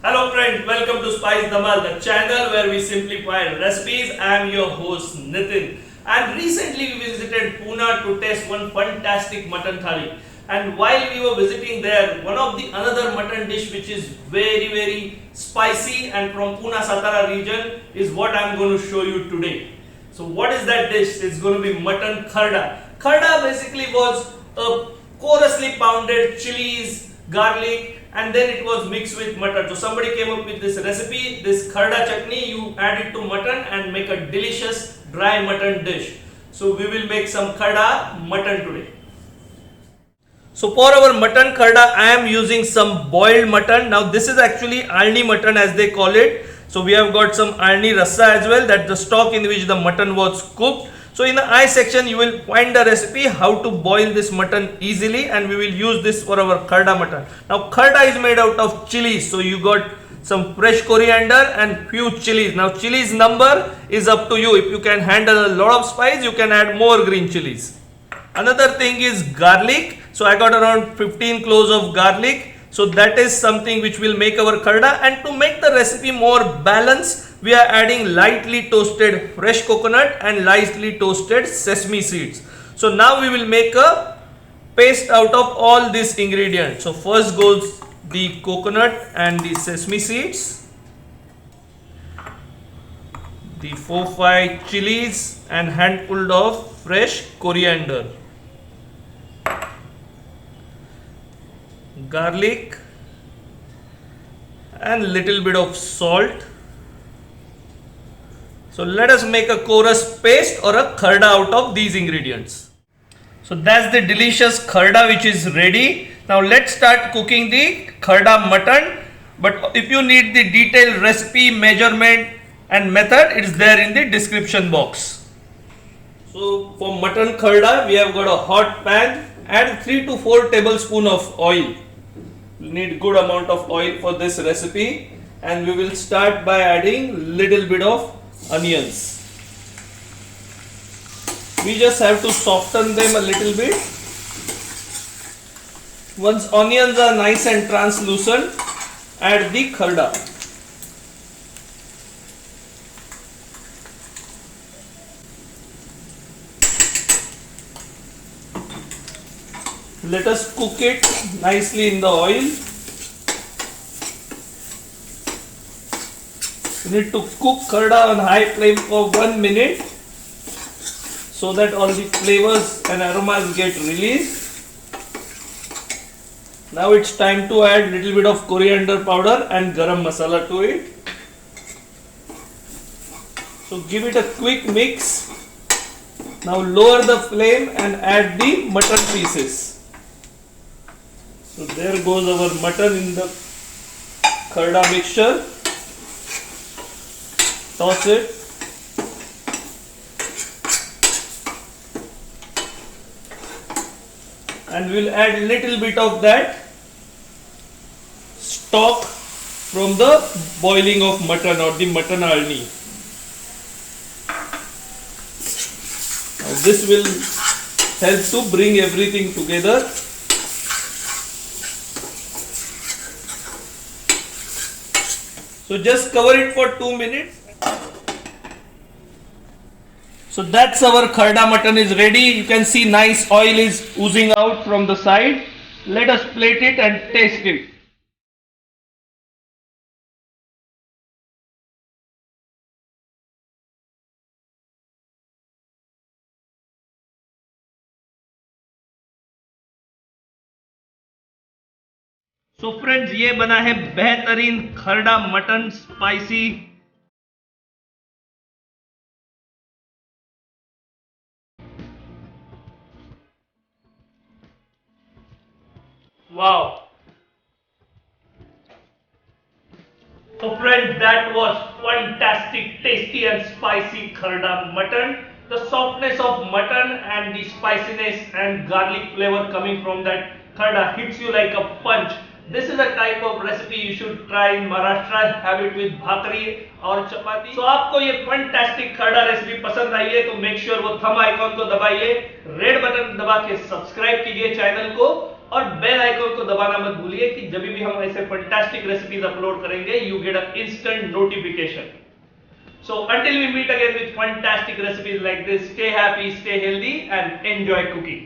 Hello friends, welcome to Spice Dhamal, the channel where we simplify recipes. I am your host Nitin, and recently we visited Pune to taste one fantastic mutton thali. And while we were visiting there, one of the another mutton dish which is very spicy and from Pune Satara region is what I am going to show you today. So what is that dish? It's going to be mutton kharda. Kharda basically was a coarsely pounded chilies, garlic, and then it was mixed with mutton. So somebody came up with this recipe, this kharda chutney, you add it to mutton and make a delicious dry mutton dish. So we will make some kharda mutton today. So for our mutton kharda, I am using some boiled mutton. Now this is actually alni mutton as they call it. So we have got some alni rasa as well, that's the stock in which the mutton was cooked. So in the I section you will find the recipe how to boil this mutton easily, and we will use this for our kharda mutton. Now kharda is made out of chilies, so you got some fresh coriander and few chilies. Now chilies number is up to you. If you can handle a lot of spice, you can add more green chilies. Another thing is garlic. So I got around 15 cloves of garlic. So that is something which will make our kharda, and to make the recipe more balanced, we are adding lightly toasted fresh coconut and lightly toasted sesame seeds. So now we will make a paste out of all these ingredients. So first goes the coconut and the sesame seeds, the 4-5 chilies and handful of fresh coriander, garlic and little bit of salt. So let us make a coarse paste or a kharda out of these ingredients. So that's the delicious kharda which is ready. Now let's start cooking the kharda mutton. But if you need the detailed recipe, measurement and method, it's there in the description box. So for mutton kharda, we have got a hot pan. Add 3 to 4 tablespoons of oil. You need good amount of oil for this recipe, and we will start by adding little bit of onions. We just have to soften them a little bit. Once onions are nice and translucent, add the kharda. Let us cook it nicely in the oil. You need to cook kharda on high flame for 1 minute so that all the flavors and aromas get released. Now it's time to add little bit of coriander powder and garam masala to it. So give it a quick mix. Now lower the flame and add the mutton pieces. So there goes our mutton in the kharda mixture. Toss it. And we'll add little bit of that stock from the boiling of mutton or the mutton alni. Now this will help to bring everything together. So just cover it for 2 minutes. So that's our kharda mutton is ready. You can see nice oil is oozing out from the side. Let us plate it and taste it. So friends, ये बना है बेहतरीन Kharda mutton spicy. Wow. So friends, that was fantastic, tasty and spicy kharda mutton. The softness of mutton and the spiciness and garlic flavor coming from that kharda hits you like a punch. This is a type of recipe you should try in Maharashtra. Have it with bhakari और चपाती. So आपको ये fantastic खरड़ा recipe पसंद आई है तो make sure वो thumb icon को दबाइए, red button दबा के सब्सक्राइब कीजिए चैनल को और बेल आइकन को दबाना मत भूलिए कि जब भी हम ऐसे फंटास्टिक रेसिपीज अपलोड करेंगे you get a instant notification. So until we meet again with fantastic recipes like this, stay happy, stay healthy and enjoy cooking.